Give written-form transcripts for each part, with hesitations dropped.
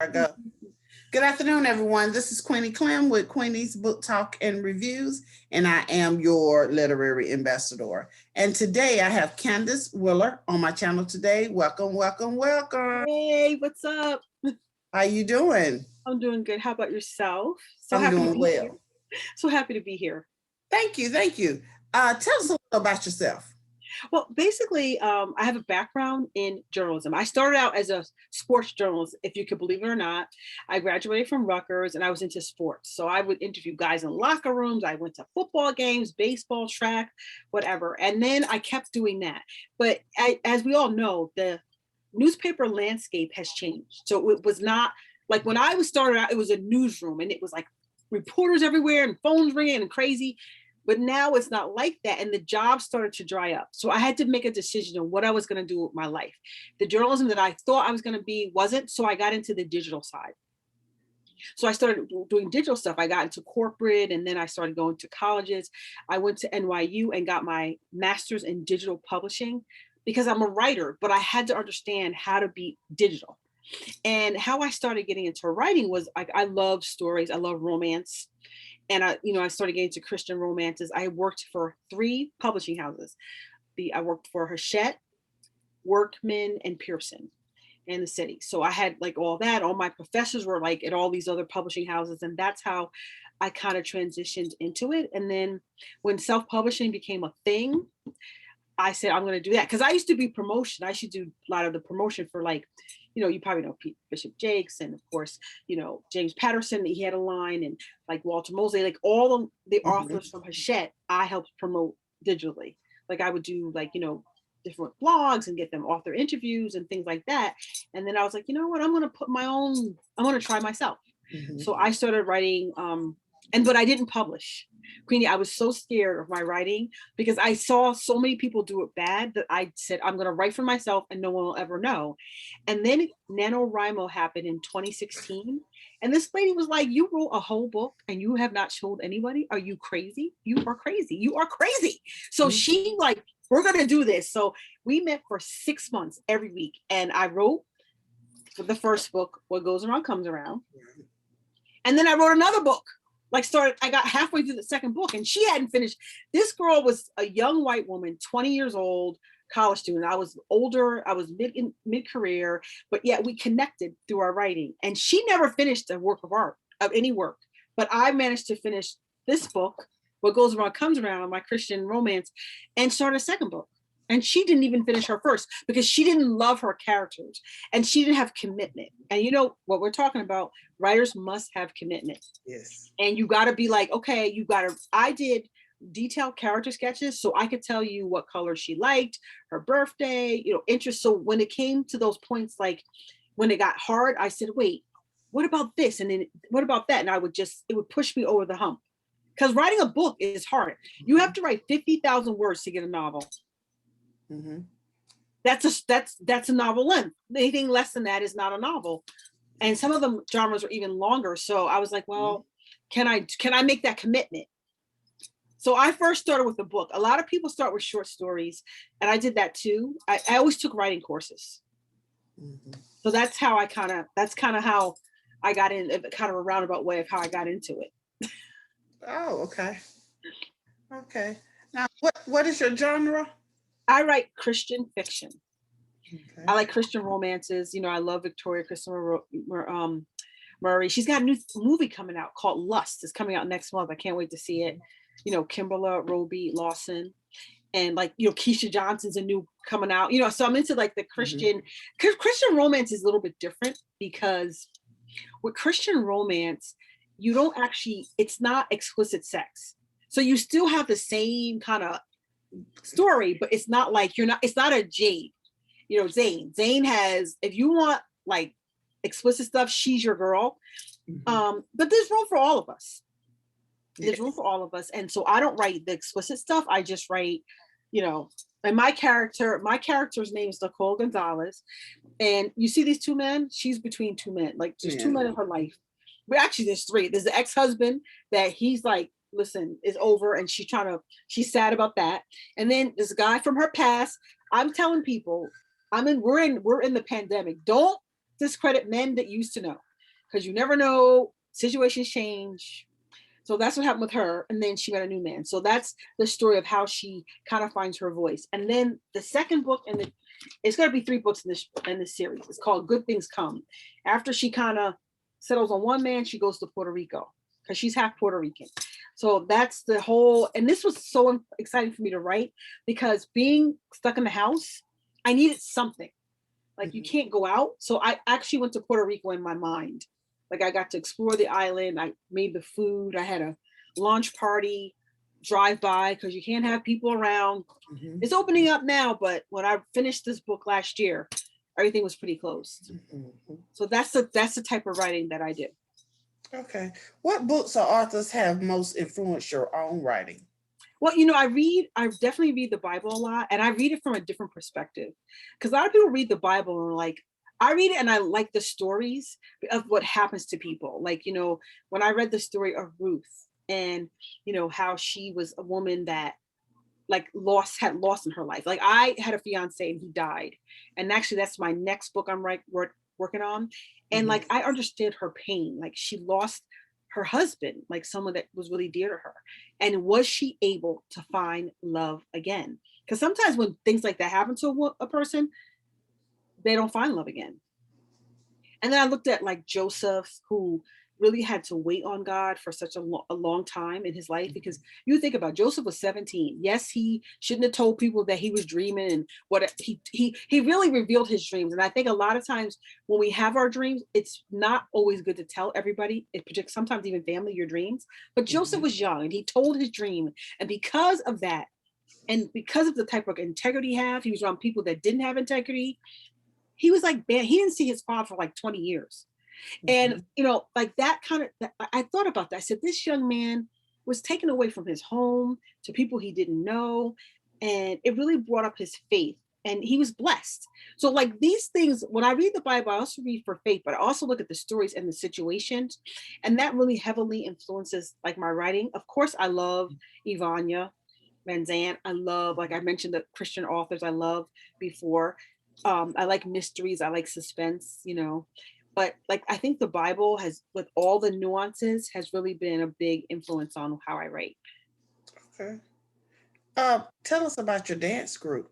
I go. Good afternoon, everyone. This is Queenie Clem with Queenie's Book Talk and Reviews, and I am your literary ambassador. And today I have Candace Willer on my channel today. Welcome, welcome, welcome. Hey, what's up? How you doing? I'm doing good. How about yourself? I'm doing well. Here. So happy to be here. Thank you, thank you. Tell us a little about yourself. Well, basically, I have a background in journalism. I started out as a sports journalist, if you could believe it or not. I graduated from Rutgers and I was into sports. So I would interview guys in locker rooms. I went to football games, baseball, track, whatever. And then I kept doing that. But as we all know, the newspaper landscape has changed. So it was not like when I was started out, it was a newsroom and it was like reporters everywhere and phones ringing and crazy. But now it's not like that. And the job started to dry up. So I had to make a decision on what I was going to do with my life. The journalism that I thought I was going to be wasn't. So I got into the digital side. So I started doing digital stuff. I got into corporate and then I started going to colleges. I went to NYU and got my master's in digital publishing because I'm a writer, but I had to understand how to be digital. And how I started getting into writing was I love stories. I love romance. And I started getting into Christian romances. I worked for 3 publishing houses. I worked for Hachette, Workman, and Pearson in the city. So I had like all that. All my professors were like at all these other publishing houses. And that's how I kind of transitioned into it. And then when self-publishing became a thing, I said, I'm going to do that. Because I used to be promotion. I should do a lot of the promotion for like, you probably know Bishop Jakes and of course, James Patterson, he had a line and like Walter Mosley, like all of the authors from Hachette, I helped promote digitally. Like I would do like, different blogs and get them author interviews and things like that. And then I was like, you know what, I'm going to try myself. So I started writing, but I didn't publish. Queenie, I was so scared of my writing because I saw so many people do it bad that I said, I'm going to write for myself and no one will ever know. And then NaNoWriMo happened in 2016. And this lady was like, you wrote a whole book and you have not told anybody. Are you crazy? You are crazy. You are crazy. So she like, we're going to do this. So we met for 6 months every week. And I wrote for the first book, What Goes Around Comes Around. And then I wrote another book. I got halfway through the second book and she hadn't finished. This girl was a young white woman, 20 years old, college student. I was older, I was mid-career, but yet we connected through our writing. And she never finished a work of art, of any work. But I managed to finish this book, What Goes Around Comes Around, my Christian romance, and start a second book. And she didn't even finish her first because she didn't love her characters and she didn't have commitment. And you know what we're talking about, writers must have commitment. Yes. And you got to be like, okay, I did detailed character sketches so I could tell you what color she liked, her birthday, interest. So when it came to those points, like when it got hard, I said, wait, what about this? And then what about that? And it would push me over the hump because writing a book is hard. You have to write 50,000 words to get a novel. That's a novel length. Anything less than that is not a novel. And some of them genres are even longer. So I was like, well, can I make that commitment? So I first started with a book. A lot of people start with short stories, and I did that too. I always took writing courses. So that's how how I got in, kind of a roundabout way of how I got into it. Oh, okay. Okay. Now, what is your genre? I write Christian fiction. Okay. I like Christian romances. I love Victoria Christopher Murray. She's got a new movie coming out called Lust. It's coming out next month. I can't wait to see it. Kimberla Roby Lawson, and Keisha Johnson's a new coming out. So I'm into like the Christian. Christian romance is a little bit different because with Christian romance, it's not explicit sex. So you still have the same kind of story, but it's not like it's not a Jade, Zane has, if you want like explicit stuff, she's your girl. But there's room for all of us. There's room for all of us. And so I don't write the explicit stuff. I just write, and my character's name is Nicole Gonzalez. And you see these 2 men, she's between 2 men. Like there's 2 men in her life. But actually there's 3. There's the ex-husband that he's like, listen, is over, and she's sad about that. And then this guy from her past. I'm telling people, we're in the pandemic. Don't discredit men that used to know. because you never know, situations change. So that's what happened with her. And then she met a new man. So that's the story of how she kind of finds her voice. And then the second book, and it's going to be 3 books in this series. It's called Good Things Come. After she kind of settles on one man, she goes to Puerto Rico because she's half Puerto Rican. So that's the whole, and this was so exciting for me to write because being stuck in the house, I needed something. Like you can't go out. So I actually went to Puerto Rico in my mind. Like I got to explore the island. I made the food. I had a launch party, drive by because you can't have people around. Mm-hmm. It's opening up now, but when I finished this book last year, everything was pretty closed. Mm-hmm. So that's the type of writing that I do. Okay. What books or authors have most influenced your own writing? Well, I definitely read the Bible a lot, and I read it from a different perspective. Because a lot of people read the Bible and like, I read it and I like the stories of what happens to people. Like, when I read the story of Ruth and, how she was a woman that like had lost in her life. Like I had a fiance and he died. And actually that's my next book I'm working on. And like, I understand her pain. Like she lost her husband, like someone that was really dear to her. And was she able to find love again? Because sometimes when things like that happen to a person, they don't find love again. And then I looked at like Joseph, who really had to wait on God for such a long time in his life. Because you think about Joseph was 17. Yes, he shouldn't have told people that he was dreaming and what he really revealed his dreams. And I think a lot of times when we have our dreams, it's not always good to tell everybody, sometimes even family, your dreams. But Joseph was young and he told his dream. And because of that, and because of the type of integrity he had, he was around people that didn't have integrity. He was like banned. He didn't see his father for like 20 years. And, like that kind of, I thought about that. I said, this young man was taken away from his home to people he didn't know. And it really brought up his faith and he was blessed. So like these things, when I read the Bible, I also read for faith, but I also look at the stories and the situations. And that really heavily influences like my writing. Of course, I love Ivania Manzan. I love, like I mentioned, the Christian authors I love before. I like mysteries. I like suspense, but like I think the Bible has, with all the nuances, has really been a big influence on how I write. Okay. Tell us about your dance group.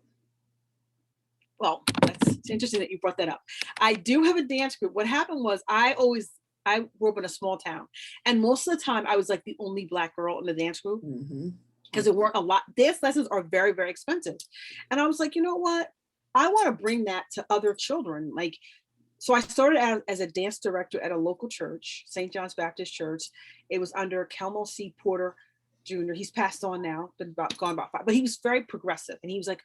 Well, it's interesting that you brought that up. I do have a dance group. What happened was I grew up in a small town, and most of the time I was like the only Black girl in the dance group because there weren't a lot. Dance lessons are very, very expensive, and I was like, you know what? I want to bring that to other children. Like, so I started as a dance director at a local church, St. John's Baptist Church. It was under Kelmo C. Porter Jr. He's passed on now, gone about 5, but he was very progressive. And he was like,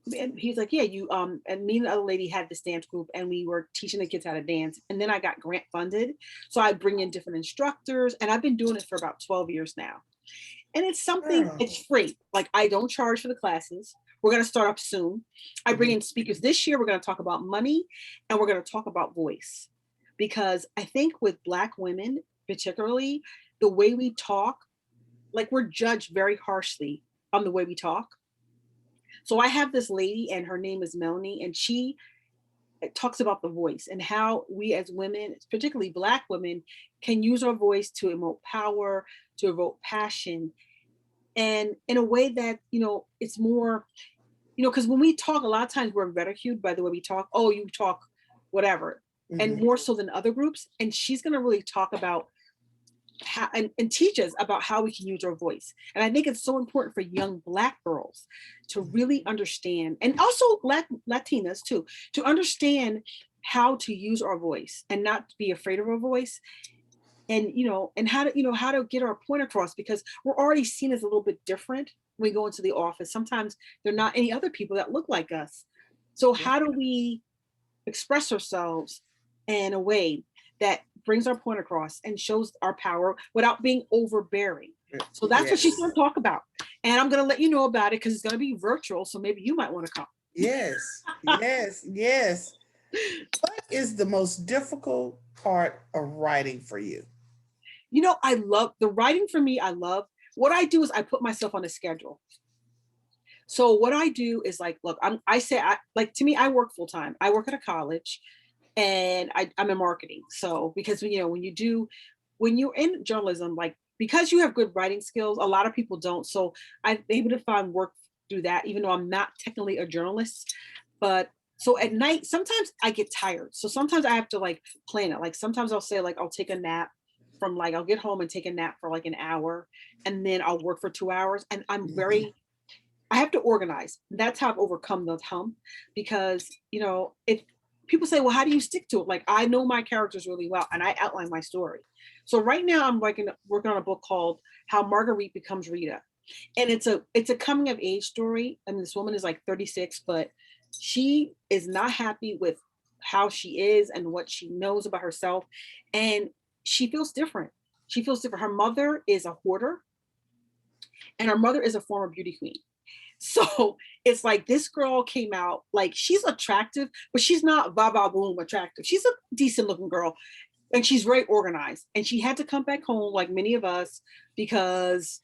yeah, you, and me and the other lady had this dance group and we were teaching the kids how to dance. And then I got grant funded. So I bring in different instructors and I've been doing it for about 12 years now. And it's something, it's free. Like I don't charge for the classes. We're going to start up soon. I bring in speakers this year. We're going to talk about money and we're going to talk about voice. Because I think with Black women, particularly, the way we talk, like we're judged very harshly on the way we talk. So I have this lady and her name is Melanie, and she talks about the voice and how we as women, particularly Black women, can use our voice to emote power, to evoke passion, and in a way that, it's more, because when we talk, a lot of times we're ridiculed by the way we talk. Oh, you talk whatever. And more so than other groups. And she's going to really talk about how and teach us about how we can use our voice. And I think it's so important for young Black girls to really understand, and also Latinas too, to understand how to use our voice and not be afraid of our voice. And and how to get our point across, because we're already seen as a little bit different when we go into the office. Sometimes there are not any other people that look like us. So how do we express ourselves in a way that brings our point across and shows our power without being overbearing? So that's what she's going to talk about. And I'm going to let you know about it because it's going to be virtual. So maybe you might want to come. Yes. What is the most difficult part of writing for you? I love the writing for me. What I do is I put myself on a schedule. So what I do is like, look, to me, I work full time. I work at a college. and I'm in marketing. So because when you're in journalism, like because you have good writing skills, a lot of people don't. So I'm able to find work through that, even though I'm not technically a journalist. But so at night, sometimes I get tired. So sometimes I have to like plan it. Like sometimes I'll say like I'll take a nap from like I'll get home and take a nap for like an hour, and then I'll work for 2 hours. And I have to organize. That's how I've overcome the hump because, if people say, well, how do you stick to it? Like, I know my characters really well and I outline my story. So right now I'm working on a book called How Marguerite Becomes Rita. And it's a coming of age story. I mean, this woman is like 36, but she is not happy with how she is and what she knows about herself. And she feels different. She feels different. Her mother is a hoarder and her mother is a former beauty queen. So it's like this girl came out like she's attractive, but she's not ba ba boom attractive. She's a decent looking girl and she's very organized. And she had to come back home like many of us because,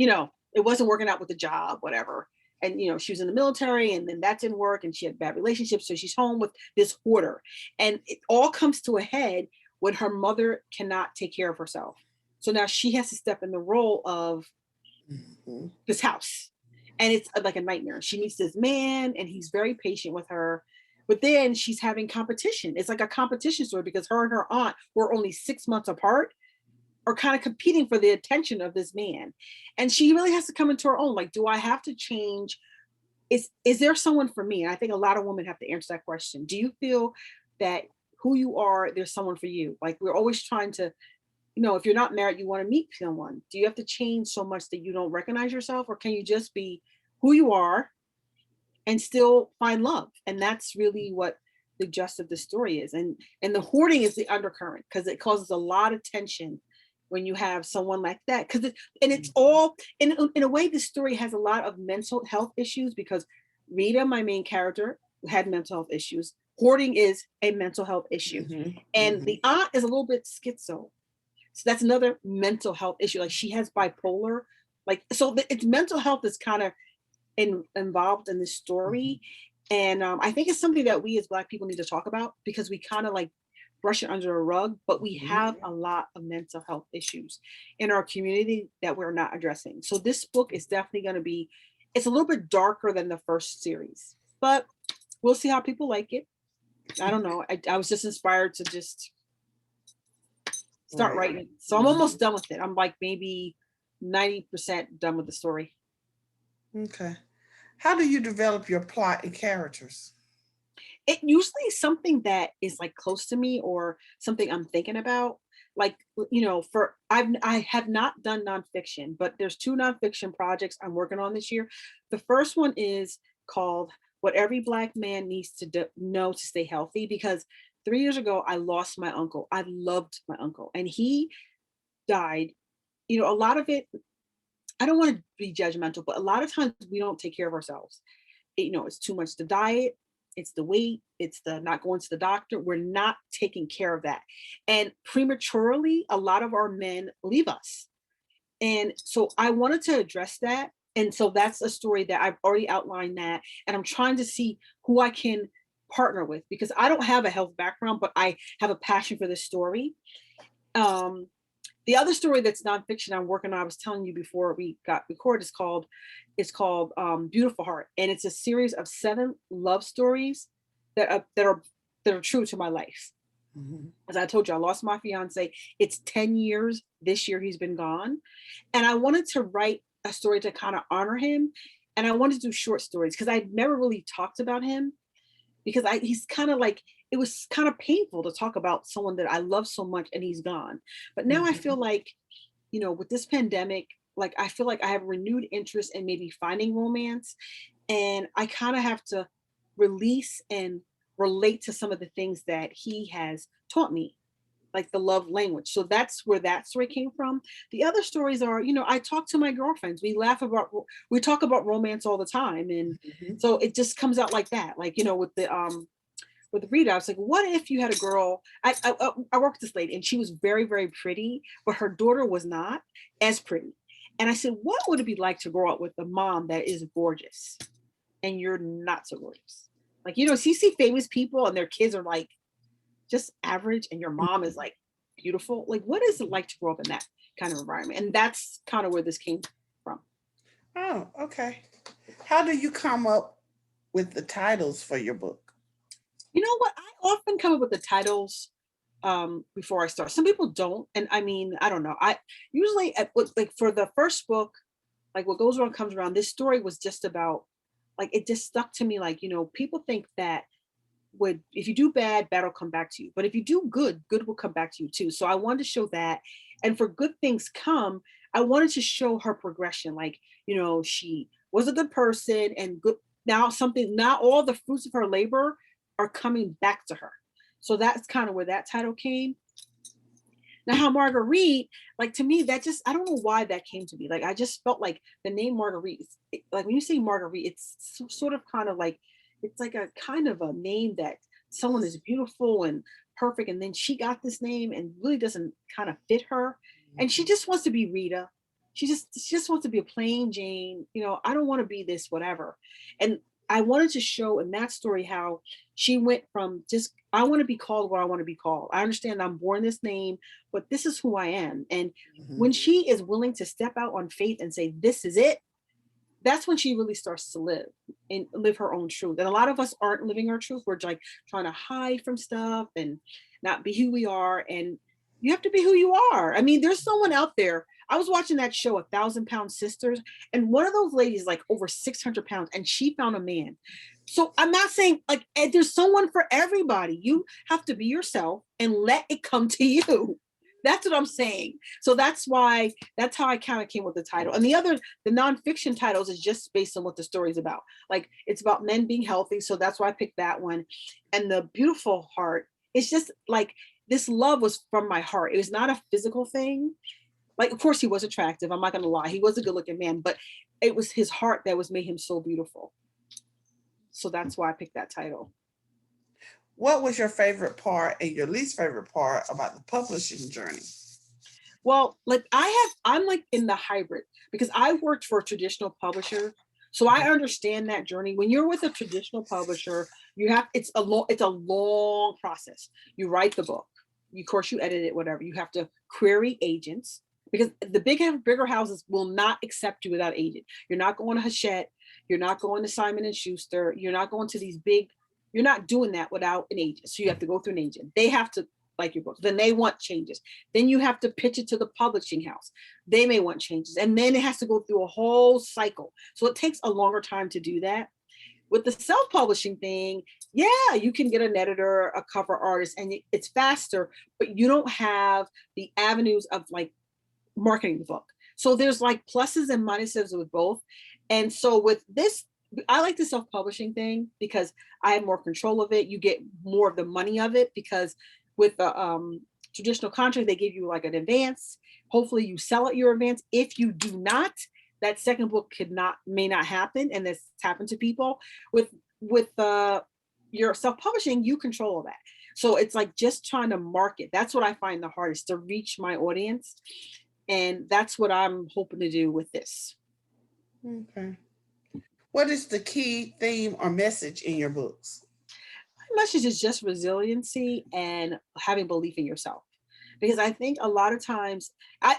it wasn't working out with the job, whatever. And she was in the military and then that didn't work and she had bad relationships. So she's home with this hoarder. And it all comes to a head when her mother cannot take care of herself. So now she has to step in the role of this house. And it's like a nightmare. She meets this man and he's very patient with her. But then she's having competition. It's like a competition story because her and her aunt, who are only 6 months apart, are kind of competing for the attention of this man. And she really has to come into her own. Like, do I have to change? Is there someone for me? And I think a lot of women have to answer that question. Do you feel that who you are, there's someone for you? Like we're always trying to, if you're not married, you want to meet someone. Do you have to change so much that you don't recognize yourself? Or can you just be who you are and still find love? And that's really what the gist of the story is. And the hoarding is the undercurrent because it causes a lot of tension when you have someone like that. It's all in a way, this story has a lot of mental health issues because Rita, my main character, had mental health issues. Hoarding is a mental health issue. And the aunt is a little bit schizo. So that's another mental health issue. Like she has bipolar, it's mental health is kind of involved in this story. And I think it's something that we as Black people need to talk about because we kind of like brush it under a rug, but we have a lot of mental health issues in our community that we're not addressing. So this book is definitely going to be, it's a little bit darker than the first series, but we'll see how people like it. I don't know. I was just inspired to just start writing. So I'm almost done with it. I'm like maybe 90% done with the story. Okay. How do you develop your plot and characters? It usually is something that is like close to me or something I'm thinking about. Like, I have not done nonfiction, but there's 2 nonfiction projects I'm working on this year. The first one is called What Every Black Man Needs to Know to Stay Healthy, because 3 years ago, I lost my uncle. I loved my uncle and he died. A lot of it, I don't want to be judgmental, but a lot of times we don't take care of ourselves. It's too much the diet, it's the weight, it's the not going to the doctor. We're not taking care of that. And prematurely, a lot of our men leave us. And so I wanted to address that. And so that's a story that I've already outlined that. And I'm trying to see who I can partner with because I don't have a health background, but I have a passion for this story. The other story that's nonfiction I'm working on, I was telling you before we got recorded, it's called Beautiful Heart, and it's a series of 7 love stories that are true to my life. As I told you, I lost my fiance. It's 10 years this year he's been gone, and I wanted to write a story to kind of honor him, and I wanted to do short stories because I'd never really talked about him because he's kind of like, it was kind of painful to talk about someone that I love so much and he's gone. But now I feel like, with this pandemic, like I feel like I have renewed interest in maybe finding romance. And I kind of have to release and relate to some of the things that he has taught me, like the love language. So that's where that story came from. The other stories are, I talk to my girlfriends. We talk about romance all the time. And so it just comes out like that. Like, with Rita, I was like, what if you had a girl? I worked with this lady and she was very, very pretty, but her daughter was not as pretty. And I said, what would it be like to grow up with a mom that is gorgeous and you're not so gorgeous? Like, you know, so you see famous people and their kids are like just average and your mom is like beautiful. Like, what is it like to grow up in that kind of environment? And that's kind of where this came from. Oh, okay. How do you come up with the titles for your book? You know what? I often come up with the titles before I start. Some people don't. And I mean, I don't know. I usually like for the first book, like what goes around comes around, this story was just about like it just stuck to me like, you know, people think that would if you do bad, bad will come back to you. But if you do good, good will come back to you too. So I wanted to show that. And for good things come, I wanted to show her progression. Like, you know, she was a good person and good now all the fruits of her labor are coming back to her. So that's kind of where that title came. Now, how Marguerite, like to me, that just, I don't know why that came to me. Like, I just felt like the name Marguerite, like when you say Marguerite, it's sort of kind of like, it's like a kind of a name that someone is beautiful and perfect. And then she got this name and really doesn't kind of fit her. And she just wants to be Rita. She just wants to be a plain Jane. You know, I don't want to be this, whatever. And I wanted to show in that story how she went from just, I want to be called what I want to be called. I understand I'm born this name, but this is who I am. And Mhm. when she is willing to step out on faith and say, this is it, that's when she really starts to live and live her own truth. And a lot of us aren't living our truth. We're like trying to hide from stuff and not be who we are. And you have to be who you are. I mean, there's someone out there. I was watching that show, 1,000 Pound Sisters, and one of those ladies, like over 600 pounds, and she found a man. So I'm not saying like there's someone for everybody. You have to be yourself and let it come to you. That's what I'm saying. So that's how I kind of came with the title. And the nonfiction titles is just based on what the story is about. Like it's about men being healthy. So that's why I picked that one. And the beautiful heart, it's just like this love was from my heart. It was not a physical thing. Like, of course, he was attractive. I'm not going to lie. He was a good looking man, but it was his heart that was made him so beautiful. So that's why I picked that title. What was your favorite part and your least favorite part about the publishing journey? Well, like I'm like in the hybrid because I worked for a traditional publisher. So I understand that journey. When you're with a traditional publisher, it's a long process. You write the book, of course you edit it, whatever. You have to query agents because the bigger houses will not accept you without agent. You're not going to Hachette, you're not going to Simon and Schuster, you're not going to these big, you're not doing that without an agent. So you have to go through an agent. They have to like your book. Then they want changes. Then you have to pitch it to the publishing house. They may want changes. And then it has to go through a whole cycle. So it takes a longer time to do that. With the self-publishing thing, yeah, you can get an editor, a cover artist, and it's faster, but you don't have the avenues of like marketing the book. So there's like pluses and minuses with both. And so with this, I like the self-publishing thing because I have more control of it. You get more of the money of it because with the traditional contract, they give you like an advance. Hopefully you sell at your advance. If you do not, that second book may not happen. And this happened to people with your self-publishing, you control all that. So it's like just trying to market. That's what I find the hardest, to reach my audience. And that's what I'm hoping to do with this. Okay. What is the key theme or message in your books? My message is just resiliency and having belief in yourself. Because I think a lot of times,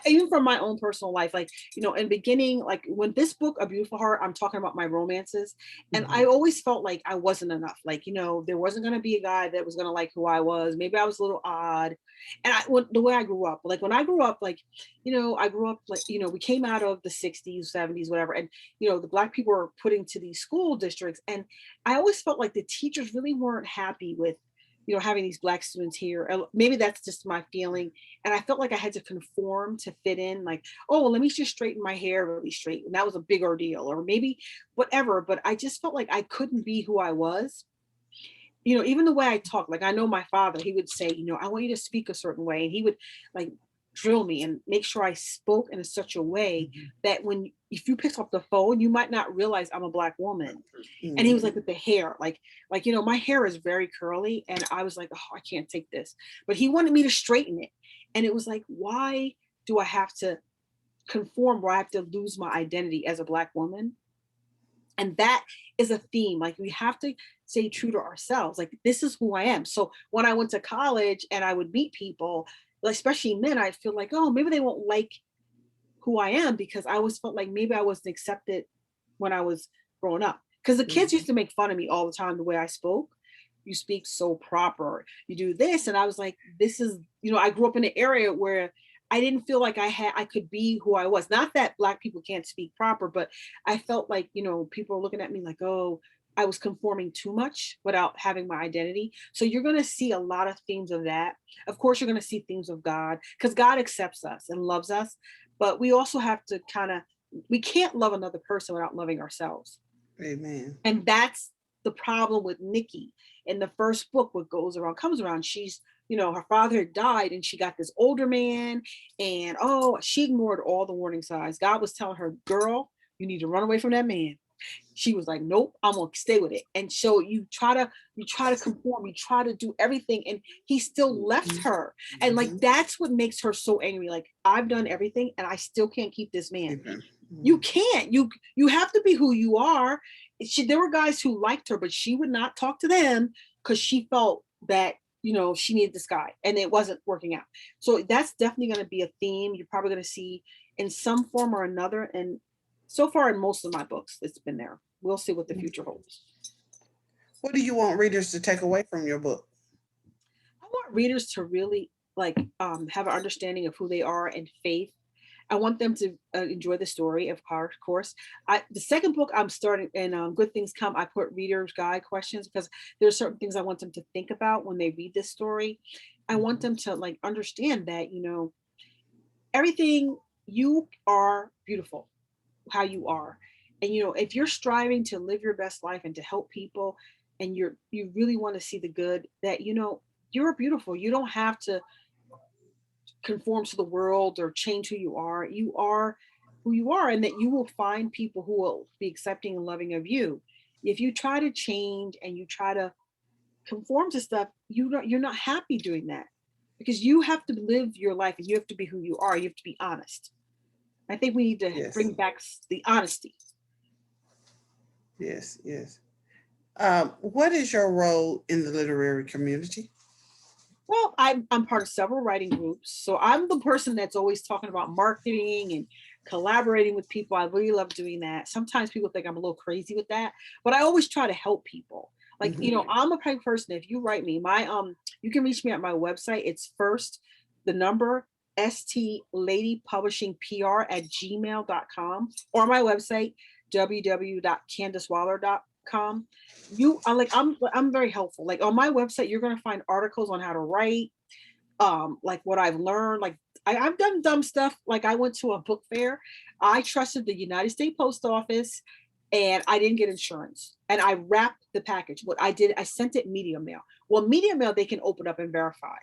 even from my own personal life, like, you know, in the beginning, like when this book, A Beautiful Heart, I'm talking about my romances. And I Mhm. always felt like I wasn't enough. Like, you know, there wasn't going to be a guy that was going to like who I was. Maybe I was a little odd. And the way I grew up, like when I grew up, like, you know, I grew up like, you know, we came out of the 60s, 70s, whatever. And, you know, the Black people were put into these school districts. And I always felt like the teachers really weren't happy with, you know, having these Black students here. Maybe that's just my feeling. And I felt like I had to conform to fit in, like, oh, well, let me just straighten my hair really straight. And that was a big ordeal, or maybe whatever. But I just felt like I couldn't be who I was. You know, even the way I talk, like I know my father, he would say, you know, I want you to speak a certain way. And he would like drill me and make sure I spoke in such a way Mhm. that if you picked up the phone, you might not realize I'm a Black woman. And he was like, with the hair, like, you know, my hair is very curly. And I was like, oh, I can't take this. But he wanted me to straighten it. And it was like, why do I have to conform where I have to lose my identity as a Black woman? And that is a theme. Like we have to stay true to ourselves. Like this is who I am. So when I went to college and I would meet people, like, especially men, I feel like, oh, maybe they won't like who I am, because I always felt like maybe I wasn't accepted when I was growing up. Because the kids used to make fun of me all the time, the way I spoke. You speak so proper, you do this. And I was like, this is, I grew up in an area where I didn't feel like I could be who I was. Not that Black people can't speak proper, but I felt like, people were looking at me like, oh, I was conforming too much without having my identity. So you're going to see a lot of themes of that. Of course, you're going to see themes of God, because God accepts us and loves us. But we also have to we can't love another person without loving ourselves. Amen. And that's the problem with Nikki. In the first book, what goes around comes around. She's, her father had died and she got this older man, and she ignored all the warning signs. God was telling her, girl, you need to run away from that man. She was like, nope, I'm gonna stay with it. And so you try to conform, you try to do everything, and he still left her. And like that's what makes her so angry. Like, I've done everything and I still can't keep this man. You can't. You have to be who you are. There were guys who liked her, but she would not talk to them because she felt that she needed this guy, and it wasn't working out. So that's definitely going to be a theme you're probably going to see in some form or another. And so far in most of my books, it's been there. We'll see what the future holds. What do you want readers to take away from your book? I want readers to really have an understanding of who they are and faith. I want them to enjoy the story, of course. The second book I'm starting, and Good Things Come, I put reader's guide questions because there's certain things I want them to think about when they read this story. I want them to understand that, everything, you are beautiful, how you are. And, if you're striving to live your best life and to help people, and you really want to see the good, that, you're beautiful. You don't have to conform to the world or change who you are. You are who you are, and that you will find people who will be accepting and loving of you. If you try to change and you try to conform to stuff, you're not happy doing that, because you have to live your life and you have to be who you are. You have to be honest. I think we need to bring back the honesty. Yes. What is your role in the literary community? Well, I'm part of several writing groups. So I'm the person that's always talking about marketing and collaborating with people. I really love doing that. Sometimes people think I'm a little crazy with that, but I always try to help people. Like, I'm a type of person, if you write me, you can reach me at my website. It's first, the number, stladypublishingpr@gmail.com, or my website, www.candacewaller.com. I'm very helpful. Like on my website, you're going to find articles on how to write, like what I've learned. Like I've done dumb stuff. Like I went to a book fair. I trusted the United States Post Office, and I didn't get insurance, and I wrapped the package. What I did, I sent it media mail. Well, media mail, they can open up and verify.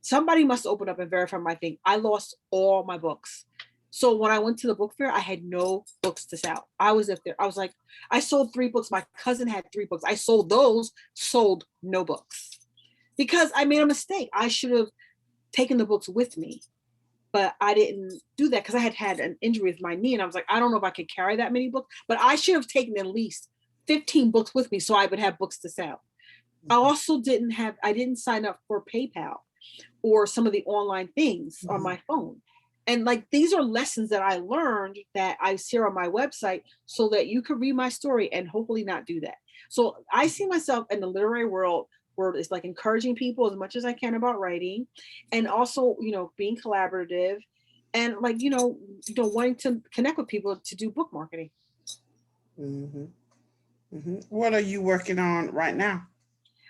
Somebody must open up and verify my thing. I lost all my books. So when I went to the book fair, I had no books to sell. I was up there. I was like, I sold 3 books. My cousin had 3 books. I sold those, sold no books, because I made a mistake. I should have taken the books with me, but I didn't do that because I had an injury with my knee. And I was like, I don't know if I could carry that many books, but I should have taken at least 15 books with me so I would have books to sell. I also I didn't sign up for PayPal or some of the online things on my phone. And like, these are lessons that I learned that I share on my website so that you could read my story and hopefully not do that. So I see myself in the literary world where it's like encouraging people as much as I can about writing, and also, being collaborative, and like, wanting to connect with people to do book marketing. What are you working on right now?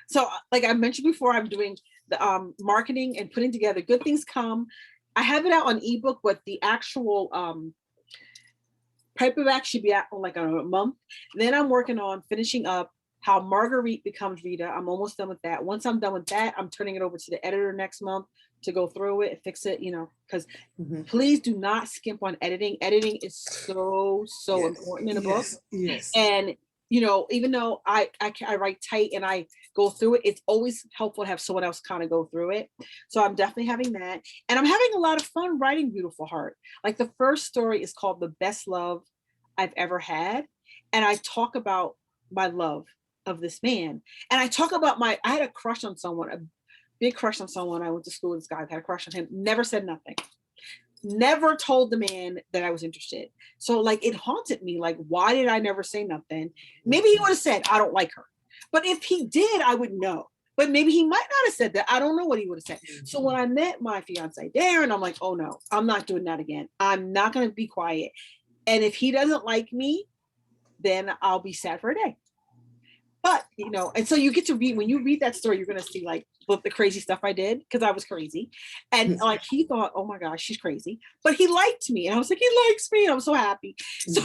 So like I mentioned before, I'm doing the marketing and putting together Good Things Come. I have it out on ebook, but the actual paperback should be out in like a month. Then I'm working on finishing up How Marguerite Becomes Rita. I'm almost done with that. Once I'm done with that, I'm turning it over to the editor next month to go through it and fix it, because please do not skimp on editing. Editing is so important in a book. Yes. And even though I write tight and I go through it, it's always helpful to have someone else kind of go through it. So I'm definitely having that. And I'm having a lot of fun writing Beautiful Heart. Like the first story is called The Best Love I've Ever Had. And I talk about my love of this man. And I talk about I had a crush on someone, a big crush on someone. I went to school with this guy, I had a crush on him, never said nothing. Never told the man that I was interested. So like it haunted me. Like, why did I never say nothing? Maybe he would have said, I don't like her. But if he did, I would know. But maybe he might not have said that. I don't know what he would have said. So when I met my fiance, Darren, I'm like, oh no, I'm not doing that again. I'm not going to be quiet. And if he doesn't like me, then I'll be sad for a day. But, you know, and so you get to read, when you read that story, you're going to see like the crazy stuff I did because I was crazy. And like he thought, oh my gosh, she's crazy. But he liked me. And I was like, he likes me. And I'm so happy. So,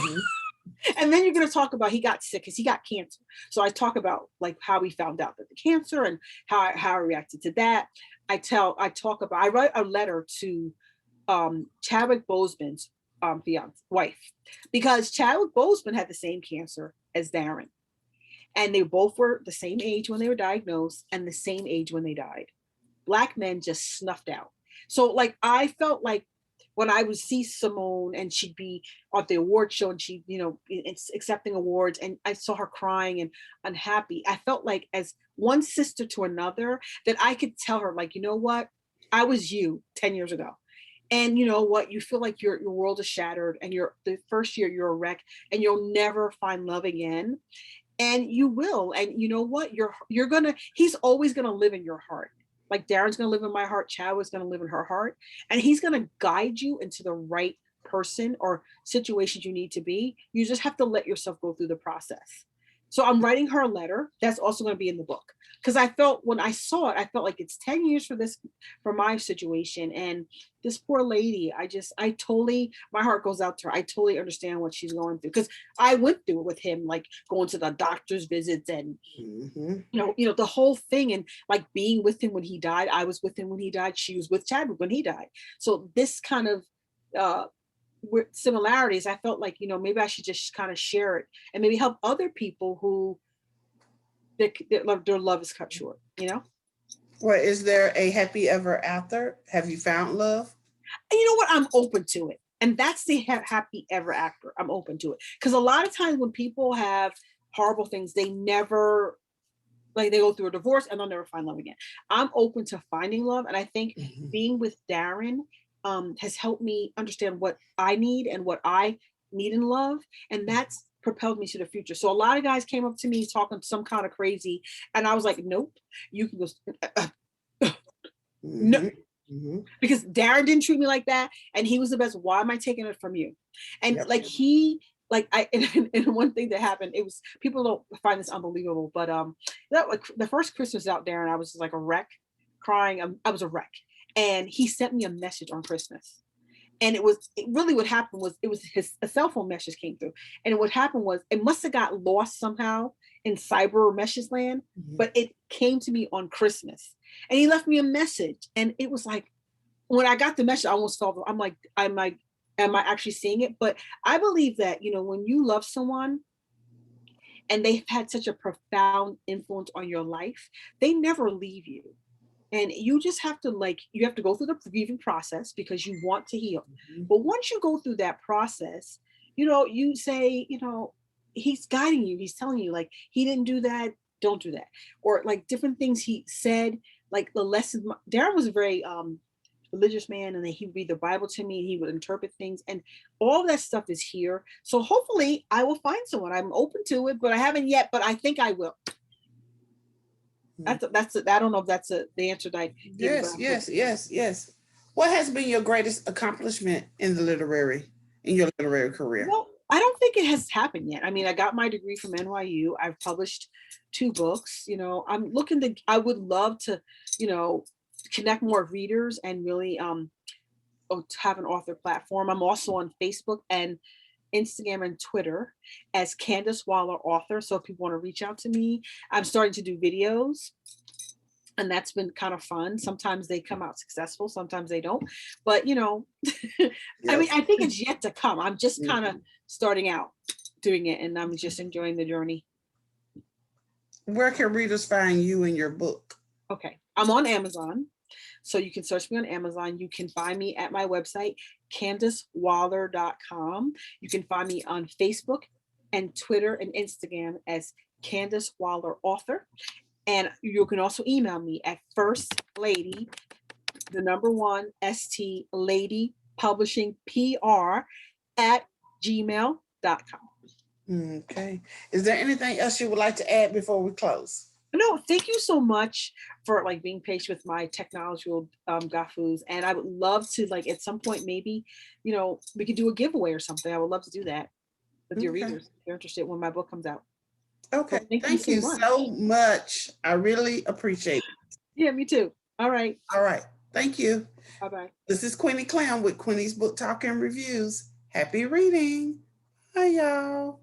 and then you're going to talk about he got sick because he got cancer. So I talk about like how we found out that the cancer and how I reacted to that. I write a letter to Chadwick Boseman's wife, because Chadwick Boseman had the same cancer as Darren. And they both were the same age when they were diagnosed and the same age when they died. Black men just snuffed out. So like, I felt like when I would see Simone and she'd be at the award show and she, you know, accepting awards, and I saw her crying and unhappy, I felt like as one sister to another that I could tell her like, you know what, I was you 10 years ago. And you know what, you feel like your world is shattered and the first year you're a wreck and you'll never find love again. And you will. And you know what, he's always gonna live in your heart. Like Darren's gonna live in my heart, Chadwick's gonna live in her heart, and he's gonna guide you into the right person or situations you need to be. You just have to let yourself go through the process. So I'm writing her a letter that's also going to be in the book, because I felt when I saw it, I felt like it's 10 years for my situation. And this poor lady, my heart goes out to her. I totally understand what she's going through, because I went through it with him, like going to the doctor's visits and, you know, the whole thing, and like being with him when he died. I was with him when he died. She was with Chadwick when he died. So this kind of, with similarities, I felt like, you know, maybe I should just kind of share it and maybe help other people who their love is cut short, you know? Well, is there a happy ever after? Have you found love? And you know what? I'm open to it. And that's the happy ever after. I'm open to it. Because a lot of times when people have horrible things, they never, like they go through a divorce and they'll never find love again. I'm open to finding love. And I think being with Darren has helped me understand what I need and what I need in love. And that's propelled me to the future. So a lot of guys came up to me talking some kind of crazy. And I was like, nope, you can go. No. Because Darren didn't treat me like that. And he was the best. Why am I taking it from you? And like and one thing that happened, it was, people don't find this unbelievable, but that like the first Christmas out there, and I was just like a wreck, crying. I was a wreck. And he sent me a message on Christmas. And what happened was a cell phone message came through. And what happened was it must have got lost somehow in cyber meshes land, but it came to me on Christmas. And he left me a message. And it was like, when I got the message, I almost felt, I'm like, am I actually seeing it? But I believe that, you know, when you love someone and they've had such a profound influence on your life, they never leave you. And you just have to you have to go through the grieving process because you want to heal. But once you go through that process, you know, you say, you know, he's guiding you. He's telling you like, he didn't do that. Don't do that. Or like different things he said, like the lessons. Darren was a very religious man, and then he would read the Bible to me. He would interpret things, and all that stuff is here. So hopefully I will find someone. I'm open to it, but I haven't yet, but I think I will. I don't know if that's the answer that I give. Yes. What has been your greatest accomplishment in your literary career? Well, I don't think it has happened yet. I mean, I got my degree from NYU. I've published 2 books. You know, I would love to, you know, connect more readers and really have an author platform. I'm also on Facebook and Instagram and Twitter as Candace Waller Author. So if people want to reach out to me, I'm starting to do videos, and that's been kind of fun. Sometimes they come out successful, sometimes they don't. But you know, I mean, I think it's yet to come. I'm just kind of starting out doing it, and I'm just enjoying the journey. Where can readers find you and your book? Okay, I'm on Amazon. So you can search me on Amazon. You can find me at my website, CandaceWaller.com. You can find me on Facebook, and Twitter and Instagram as Candace Waller Author. And you can also email me at firstlady, the number one, ST Lady Publishing PR at gmail.com. Okay. Is there anything else you would like to add before we close? No, thank you so much for like being patient with my technological gafus. And I would love to, like, at some point, maybe, you know, we could do a giveaway or something. I would love to do that with your Okay. readers if they're interested when my book comes out. Okay. So thank Thank you you so much. so much. I really appreciate it. Yeah, me too. All right. All right. Thank you. Bye-bye. This is Queenie Clem with Queenie's Book Talk and Reviews. Happy reading. Bye, y'all.